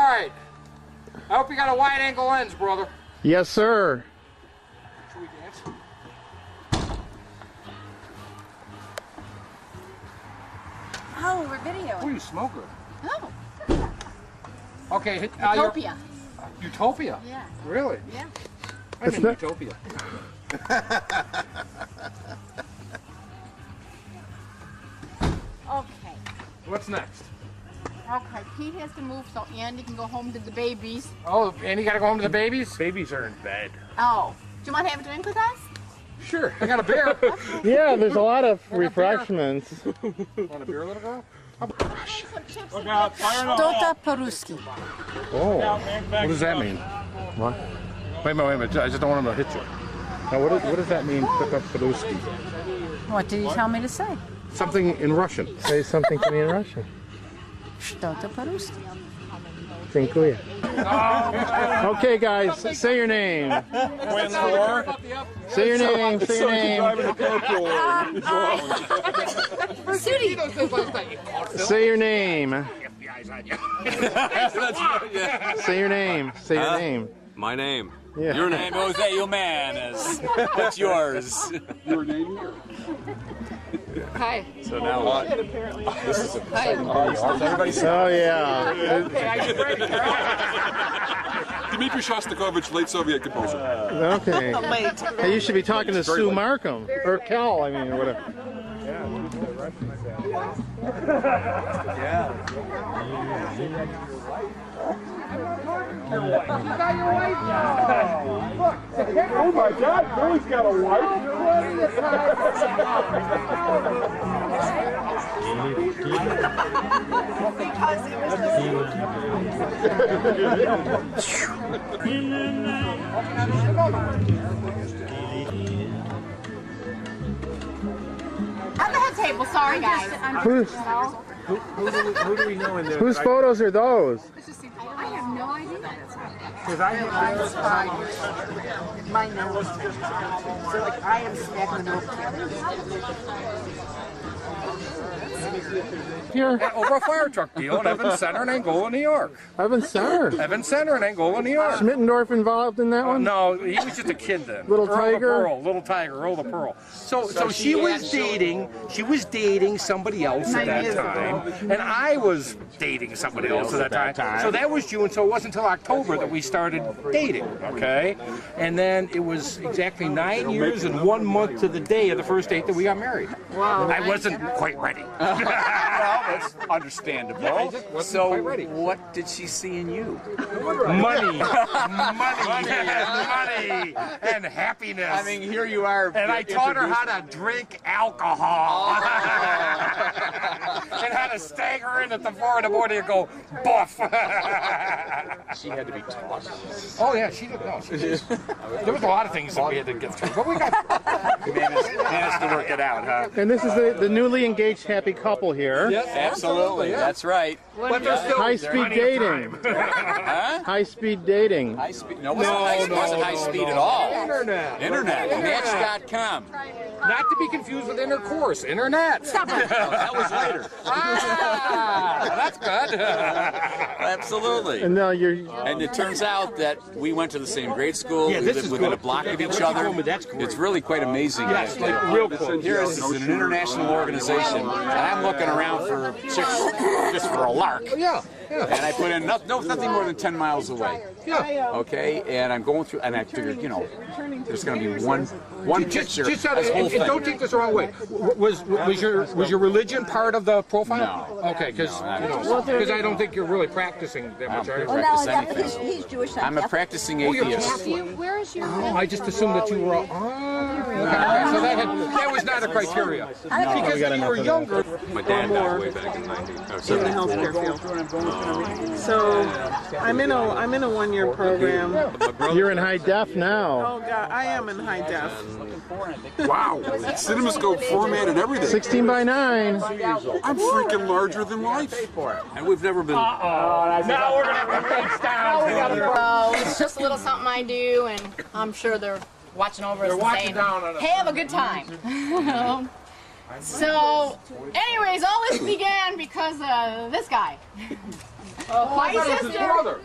right. I hope you got a wide-angle lens, brother. Yes, sir. Should we dance? Oh, we're videoing. Oh, you smoker. Oh. Okay. Utopia. Utopia? Yeah. Really? Yeah. I'm in Utopia. Okay. What's next? Okay, Pete has to move so Andy can go home to the babies. Oh, and you gotta go home to the babies? Babies are in bed. Oh. Do you want to have a drink with us? Sure. I got a beer. Yeah, there's a lot of refreshments. Want a beer, little girl? Look out, Tota Peruski. Oh. What does that mean? What? Wait a minute. I just don't want him to hit you. Now, what does that mean, Tota Peruski? What did you tell me to say? Something in Russian. Say something to me in Russian. Tota Peruski. Dziękuję. Okay, guys, say your name. Say your name. Say your name. Say your name. Say your name. Say your name. My name. Yeah. Your name. Jose Humanes. What's yours? Your name here. Hi. So now what? This is a Oh, yeah. Dmitri Shostakovich, late Soviet composer. Okay. Hey, you should be talking to Sue Markham. Or Cal, I mean, or whatever. Yeah. You got your wife? Look. Oh my God, Billy's got a wife. At the head table, sorry guys. Who do we know in there? Whose photos are those? I have no idea. Because I My nose. So like I am smacking the milk. Here. over a fire truck deal in Evans Center in Angola, New York. Evans Center. Evans Center in Angola, New York. Schmittendorf involved in that one? No, he was just a kid then. Little Earl Tiger? the Pearl, Little Tiger, Earl the Pearl. So she was dating somebody else at that time, and I was dating somebody else at that time. So that was June, so it wasn't until October that we started dating, okay? And then it was exactly 9 years and 1 month to the day of the first date that we got married. Wow. I wasn't quite ready. Well, that's understandable. Yeah, I just wasn't So, quite ready. what did she see in you? Money, and happiness. I mean, here you are. And I taught her how to drink alcohol. And how to stagger in at the 4 in the morning and go, buff. She had to be taught. Oh, yeah, she did. No, she did. There was a lot of things that we had to get through, but we got Managed to work it out, huh? And this is the newly engaged happy couple here. Yes, Absolutely. That's right. But there's still High-speed dating. Huh? High-speed dating. High speed? No, it wasn't high speed at all. Internet. Match.com. Not to be confused with intercourse. Internet. Stop it. That was later. That's good. Absolutely. And now you're... And it turns out that we went to the same grade school. Yeah, We this lived is within good. a block of Yeah, each what you other. told me, that's great. It's really quite amazing. Yes, like real cool. Here is an international organization, and I'm looking around for chicks just for a lark. Yeah, yeah. And I put in nothing more than 10 miles away. Yeah. Okay, and I'm going through, and I figured, there's going to be one picture. Just this whole and thing. don't take this the wrong way. Was your religion part of the profile? No. Okay, because I don't think you're really practicing that much, are you? Well, Well, Practice no, anything. he's Jewish. I'm a practicing you're atheist. Catholic? Where is your Oh, I just assumed that you were. Okay, so that was not a criteria. Because when you were younger, My dad died way back in 1970. in the healthcare field. So I'm in a 1-year program. You're in high def now. Oh God, I am in high def. Wow, CinemaScope format and everything. 16 by 9. I'm freaking larger than life. And we've never been. now we're gonna have to face down. So it's just a little something I do, and I'm sure they're watching over us and watching saying, down on us. "Hey, have a good time." So, anyways, all this began because of this guy. My sister.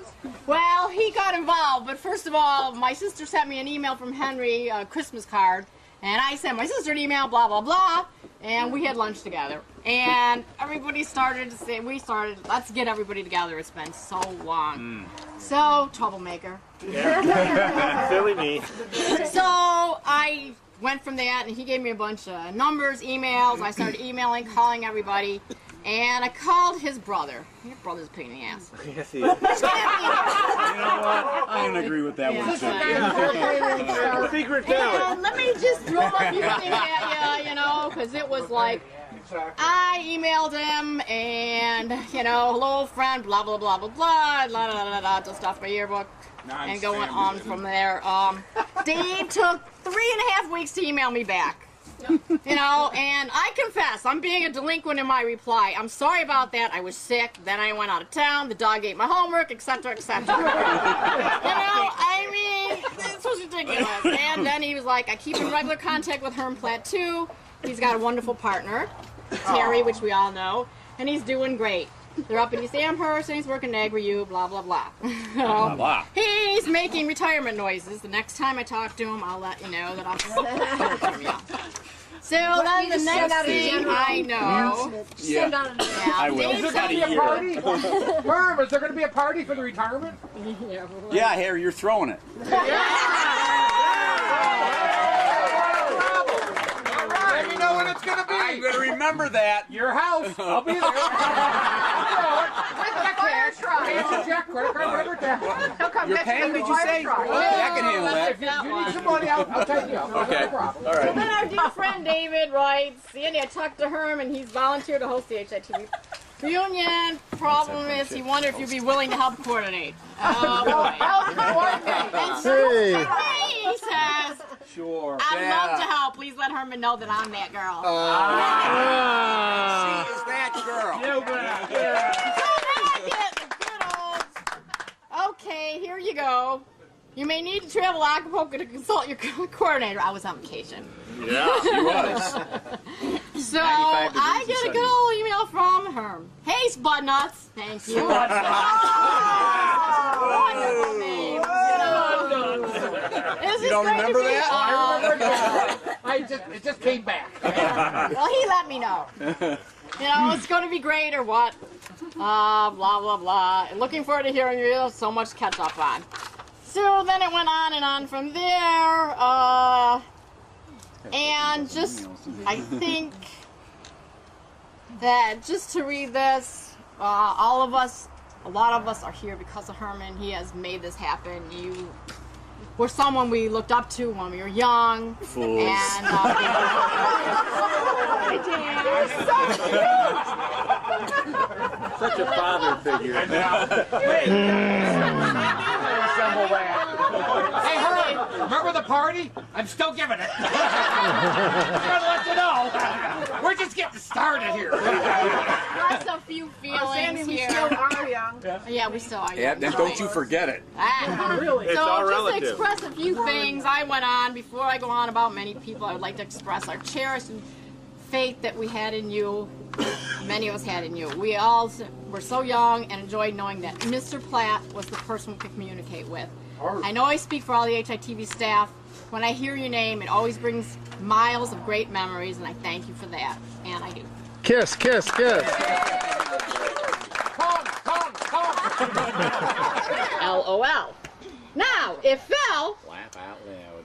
Well, he got involved, but first of all, my sister sent me an email from Henry, a Christmas card, and I sent my sister an email, blah, blah, blah, and we had lunch together. And everybody started to say, let's get everybody together. It's been so long. So, troublemaker. Yeah. Silly me. So, I went from that, and he gave me a bunch of numbers, emails. I started emailing, calling everybody. And I called his brother. Your brother's a pain in the ass. Yes, he is. You know what? I can agree with that one too. Secret talent. And let me just throw a few things at you, you know, because it was like, I emailed him and, you know, hello friend, blah, blah, blah, blah, blah, blah, blah, blah, blah, just off my yearbook. And going on from there. Dave took 3.5 weeks to email me back. You know, and I confess, I'm being a delinquent in my reply. I'm sorry about that. I was sick. Then I went out of town. The dog ate my homework, etc., etc. You know, I mean, this was ridiculous. And then he was like, I keep in regular contact with Herm Platt, too. He's got a wonderful partner, Terry, which we all know, and he's doing great. They're up in East Amherst, and he's working at AgriU, blah, blah, blah. Blah, blah. He's making retirement noises. The next time I talk to him, I'll let you know that I'll... So then the next thing I know... Yeah, I will. Is there going to be a party? Herm, is there going to be a party for the retirement? Yeah, Harry, you're throwing it. Let me know when it's going to be. I'm going to remember that. Your house. I'll be there. Check, credit card, whatever. You're paying, did you say? Okay, I can handle that. If you need some money, I'll take you. Okay, all right. And then our dear friend David writes, Sandy, I talked to Herm and he's volunteered to host the HITV Reunion. Problem is, he wondered if you'd be willing to help coordinate. And so he says, Sure. I'd love to help. Please let Herman know that I'm that girl. She is that girl. Okay, here you go. You may need to travel to Acapulco to consult your coordinator. I was on vacation. Yeah, she was. So I get a good old email from Herm. Hey, Spudnuts. Thank you. Wonderful name. You don't remember that? I remember it just came back. Well, he let me know. You know, it's going to be great or what. Blah, blah, blah. Looking forward to hearing you. So much to catch up on. So then it went on and on from there. And just, I think that just to read this, all of us, a lot of us are here because of Herman. He has made this happen. You were someone we looked up to when we were young. Fools. And, Such a father figure. Hey, Herm, remember the party? I'm still giving it. I'm going to let you know. We're just getting started here. lots of few feelings We here. still are young. Yeah, we still are. Yeah, then don't you forget it. Really? It's So all just relative. to express a few things, I went on. Before I go on about many people, I would like to express our cherished faith that we had in you. Many of us had in you. We all were so young and enjoyed knowing that Mr. Platt was the person we could communicate with. I know I speak for all the HITV staff. When I hear your name, it always brings miles of great memories, and I thank you for that. And I do. Kiss, kiss, kiss. Come. LOL. Now, if Phil Laugh out loud.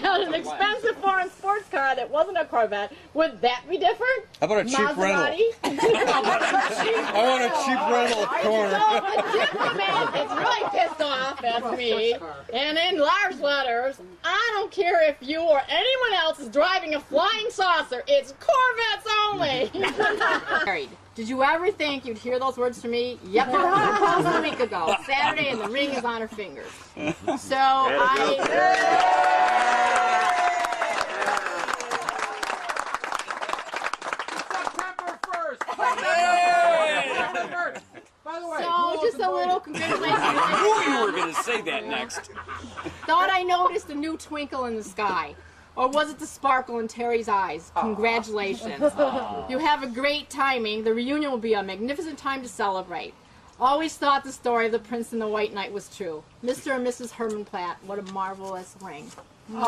had an expensive foreign sports car that wasn't a Corvette, would that be different? How about a cheap rental? I want a cheap rental corner. So the diplomat is really pissed off at me, and in large letters, I don't care if you or anyone else is driving a flying saucer, it's Corvettes only! Married. Did you ever think you'd hear those words from me? Yep, proposed a week ago, Saturday, and the ring is on her fingers. So September 1st. By the way, So just a little congratulations. I knew you were going to say that next. Thought I noticed a new twinkle in the sky. Or was it the sparkle in Terry's eyes? Congratulations. You have a great timing. The reunion will be a magnificent time to celebrate. Always thought the story of the Prince and the White Knight was true. Mr. and Mrs. Herman Platt, what a marvelous ring. And I'm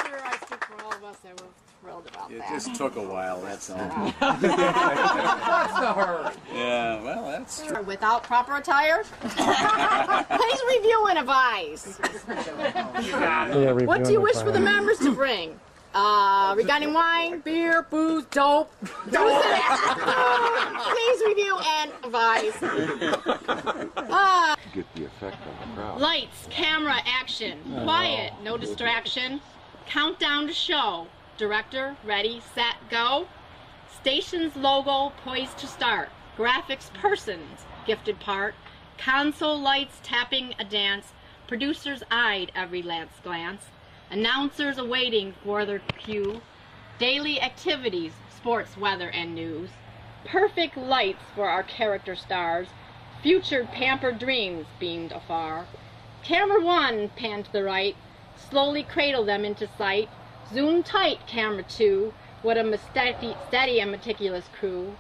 sure I speak for all of us that we're thrilled about that. It just took a while, that's all. What's the hurry? Yeah, well, that's true. Without proper attire? Please review and advise. What do you wish for the members to bring? Regarding wine, beer, booze, dope. Please review and advise. Get the effect on the crowd. Lights, camera, action. Quiet, no distraction. Countdown to show. Director, ready, set, go. Station's logo poised to start. Graphics persons, gifted part. Console lights tapping a dance. Producers eyed every glance. Announcers awaiting for their cue. Daily activities, sports, weather, and news. Perfect lights for our character stars. Future pampered dreams beamed afar. Camera 1, pan to the right. Slowly cradle them into sight. Zoom tight, camera 2. What a steady and meticulous crew.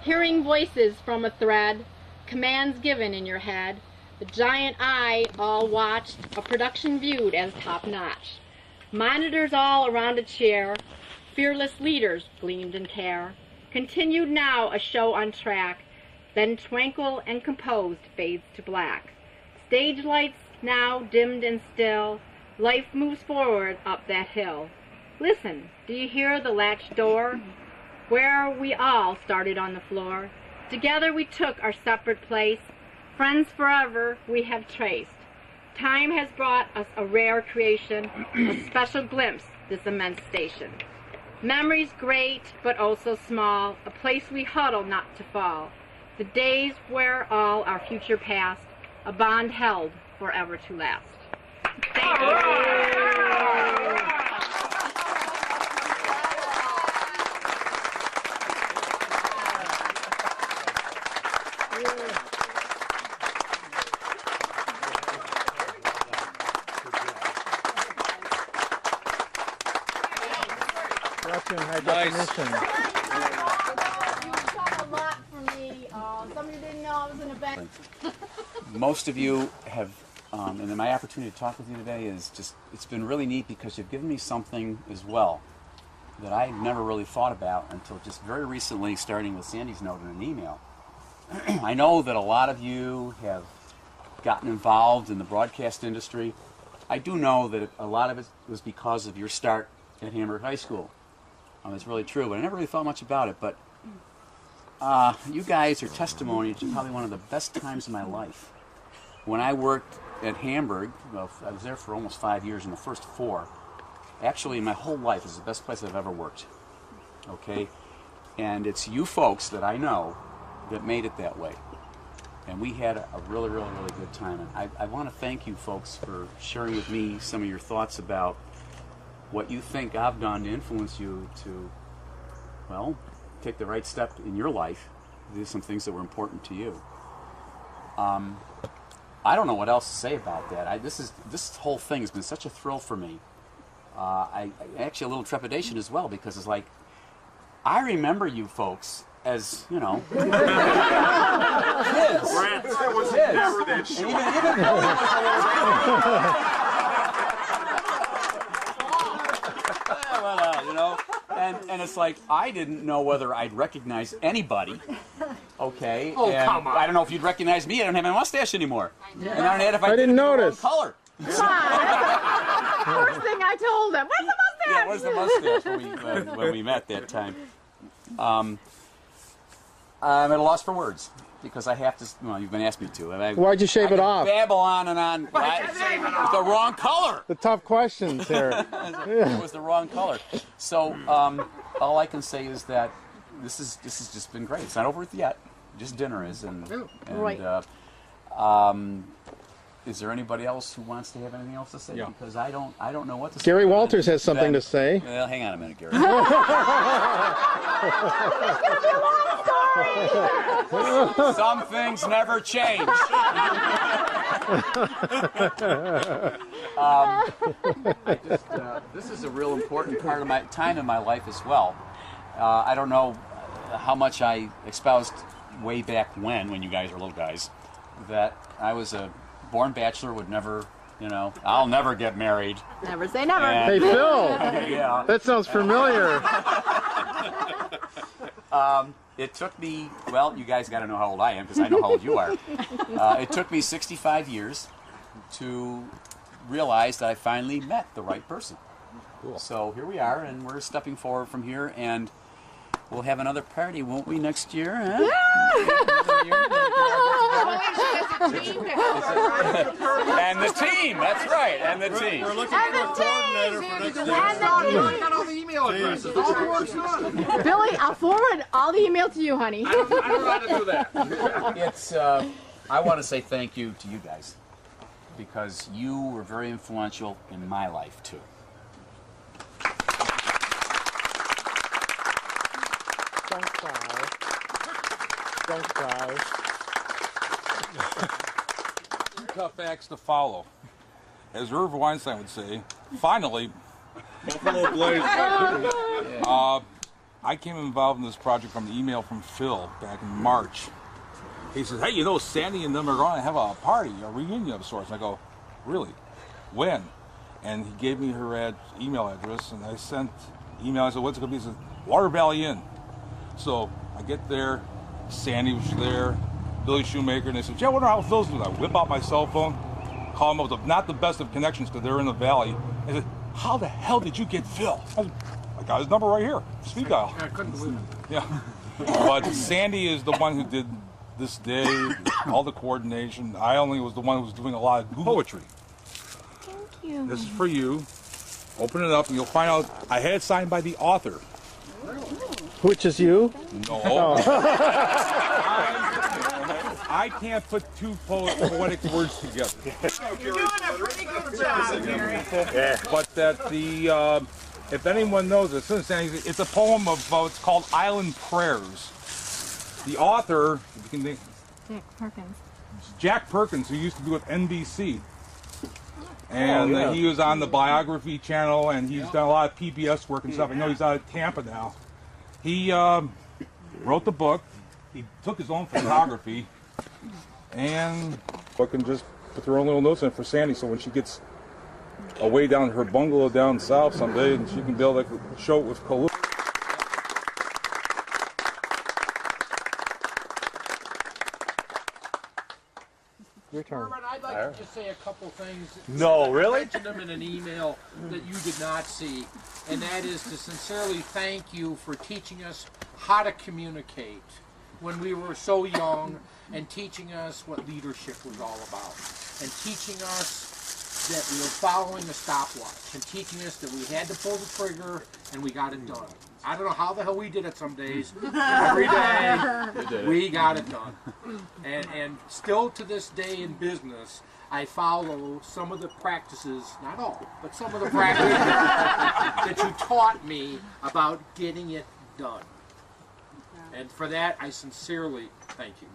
Hearing voices from a thread. Commands given in your head. The giant eye all watched. A production viewed as top notch. Monitors all around a chair. Fearless leaders gleamed in care. Continued now a show on track. Then tranquil and composed fades to black. Stage lights now dimmed and still. Life moves forward up that hill. Listen, do you hear the latch door? Where we all started on the floor. Together we took our separate place. Friends forever we have traced. Time has brought us a rare creation, a special glimpse, this immense station. Memories great, but also small, a place we huddle not to fall. The days where all our future past, a bond held forever to last. Thank you. Watching high definition. You've done a lot for me. Some of you didn't know I was an event. Most of you have, and my opportunity to talk with you today is just, it's been really neat because you've given me something as well that I never really thought about until just very recently, starting with Sandy's note in an email. I know that a lot of you have gotten involved in the broadcast industry. I do know that a lot of it was because of your start at Hamburg High School. It's really true, but I never really thought much about it. But you guys are testimony to probably one of the best times of my life. When I worked at Hamburg, well, I was there for almost 5 years, and the first 4, actually my whole life is the best place I've ever worked. Okay? And it's you folks that I know that made it that way. And we had a really, really, really good time. And I want to thank you folks for sharing with me some of your thoughts about what you think I've done to influence you to, well, take the right step in your life, do some things that were important to you. I don't know what else to say about that. This whole thing has been such a thrill for me. I actually a little trepidation as well, because it's like, I remember you folks as, you know, kids. I was never that short. Even Billy was a little you know, and it's like, I didn't know whether I'd recognize anybody, okay? Oh, and come on. I don't know if you'd recognize me. I don't have my mustache anymore. And I don't know if I didn't notice. The wrong color. First thing I told them, where's the mustache? Yeah, where's the mustache when we met that time? I'm at a loss for words, because I have to, well, you've been asking me to. Why'd you shave it off? Babble on and on. With the wrong color. The tough questions here. It was the wrong color. So all I can say is that this has just been great. It's not over yet. Just dinner is, and right. is there anybody else who wants to have anything else to say? Yeah. Because I don't know what to say. Gary Walters has something to say. Well, hang on a minute, Gary. It's gonna be a long story. Some things never change. This is a real important part of my time in my life as well. I don't know how much I espoused way back when you guys were little guys, that I was a born bachelor, would never, I'll never get married. Never say never. Hey, Phil. Yeah. That sounds familiar. It took me, well, you guys got to know how old I am because I know how old you are. It took me 65 years to realize that I finally met the right person. Cool. So here we are, and we're stepping forward from here, and we'll have another party, won't we, next year? Huh? And the team, that's right, and the team. And the team! I got all the email addresses. All the work's done. Billy, I'll forward all the email to you, honey. I don't know how to do that. It's, I want to say thank you to you guys, because you were very influential in my life, too. Don't cry. Don't cry. Tough acts to follow. As Irv Weinstein would say, finally, Buffalo Blaze. I came involved in this project from the email from Phil back in March. He says, hey, Sandy and them are going to have a party, a reunion of sorts. And I go, really? When? And he gave me her email address, and I sent email. I said, what's it going to be? He said, Water Valley Inn. So I get there, Sandy was there, Billy Shoemaker, and they said, yeah, what are Phil's doing? I whip out my cell phone, call them up with not the best of connections because they're in the valley. I said, how the hell did you get Phil? I got his number right here, speed dial. I couldn't believe it. Yeah. But Sandy is the one who did this day, all the coordination. I only was the one who was doing a lot of poetry. Thank you. This is for you. Open it up and you'll find out I had it signed by the author. Which is you? No. I can't put two poetic words together. You're doing a pretty good job, Gary. Yeah. But that if anyone knows it, it's a poem of, it's called Island Prayers. The author, if you can think, Jack Perkins, who used to be with NBC. And he was on the Biography channel, and he's done a lot of PBS work and stuff. I know he's out of Tampa now. He wrote the book. He took his own photography, and can just put her own little notes in for Sandy, so when she gets away down her bungalow down south someday, and she can be able to show it with Kalu. Your turn. Herman, I'd like to just say a couple things. No, really? I mentioned them in an email that you did not see, and that is to sincerely thank you for teaching us how to communicate when we were so young, and teaching us what leadership was all about, and teaching us that we were following a stopwatch, and teaching us that we had to pull the trigger and we got it done. I don't know how the hell we did it some days. Every day we got it done. And still to this day in business, I follow some of the practices, not all, but some of the practices that you taught me about getting it done. And for that, I sincerely thank you.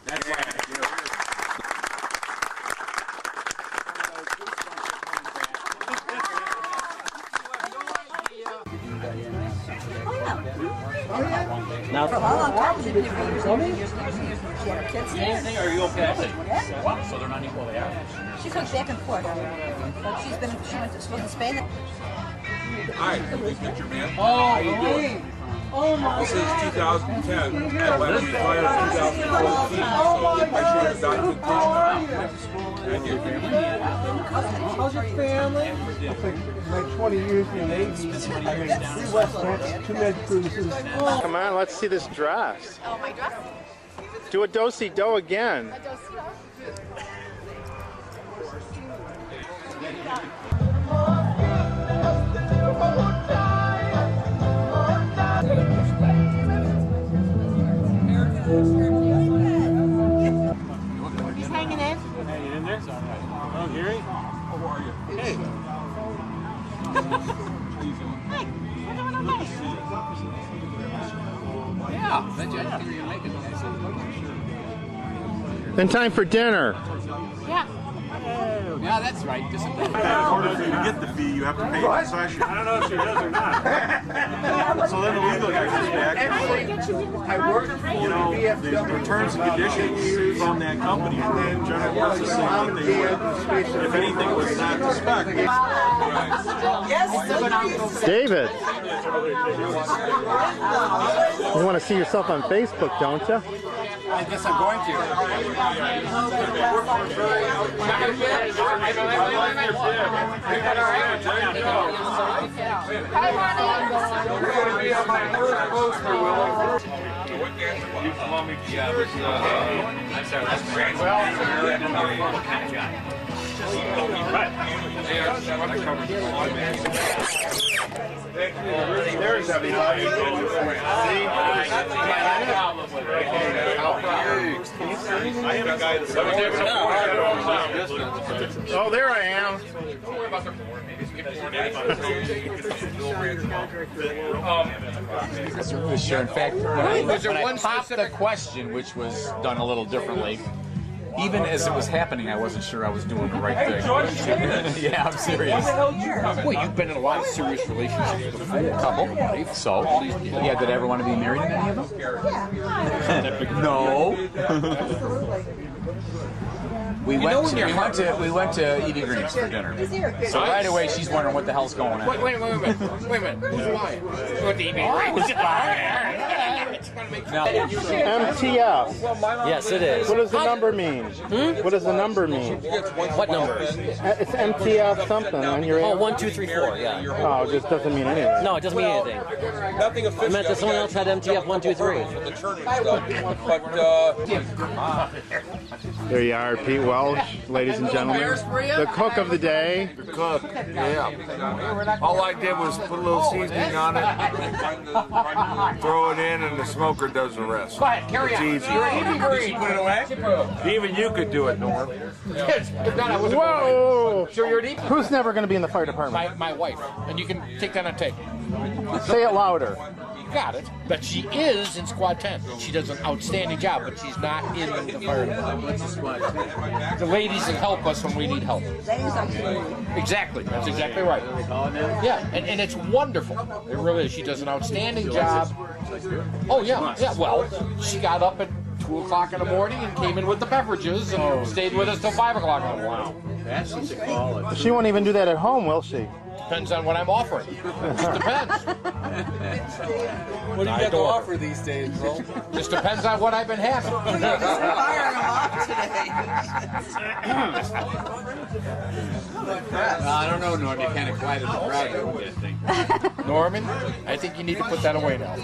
That's why I do. Now, for a long time, she did years. She had her kids there. Are you okay? So they're not equal, they are. She comes back and forth. But she went to school in Spain. Hi, big picture man. Oh, how you doing? Oh my This is 2010. I left retired in 2014, so I should have gotten to Thank you. How's your family? I think like 20 years in the Navy. 3 West Coast, 2 med cruises. Come on, let's see this dress. Oh, my dress? Do a do-si-do again. He's hanging in. Hanging in there? Oh, Gary? How are you? Hey. Hi. We're doing okay. Yeah. Yeah. Then time for dinner. Yeah. Yeah, that's right. In order for you to get the fee, you have to pay a concession. I don't know if she does or not. So then the legal guy comes back and the terms and conditions from that company, and then General Motors is saying what they would, if anything was not to spec. David, you want to see yourself on Facebook, don't you? I guess I'm going to. Oh, there I am. Sure. In fact, when I popped the question, which was done a little differently, even as it was happening, I wasn't sure I was doing the right thing. Yeah, I'm serious. Well, you've been in a lot of serious relationships before. A couple. So, yeah, did I ever want to be married in any of them? No. We went to HITV Reunions for dinner. So right away she's wondering what the hell's going on. Wait a minute. Who's lying? What the MTF. Yes, it is. What does the number mean? What does the number mean? What number? It's MTF something on your. Oh, 1, 2, 3, 4. Yeah. Oh, it just doesn't mean anything. No, it doesn't mean anything. Nothing official. It meant that someone else had MTF 1, 2, 3. There you are, Pete Welsh, ladies and gentlemen. The cook of the day. The cook, yeah. All I did was put a little seasoning on it, throw it in, and the smoker does the rest. Go ahead, carry on. It's easy. You're eating green. Put it away. Even you could do it, Norm. Whoa! So you're deep. Who's never going to be in the fire department? My wife, and you can take that on tape. Say it louder. Got it. But she is in Squad 10. She does an outstanding job, but she's not in the fire department. The ladies that help us when we need help. Exactly. That's exactly right. Yeah, and it's wonderful. It really is. She does an outstanding job. Oh, yeah. Yeah, well, she got up at 2 o'clock in the morning and came in with the beverages and stayed with us till 5 o'clock in the morning. Wow. That's what you call it. She won't even do that at home, will she? Depends on what I'm offering. Just depends. What do you got to offer these days, bro? Just depends on what I've been having. Firing them off today. I don't know, Norm. You kind of quieted the crowd. Norman, I think you need to put that away now.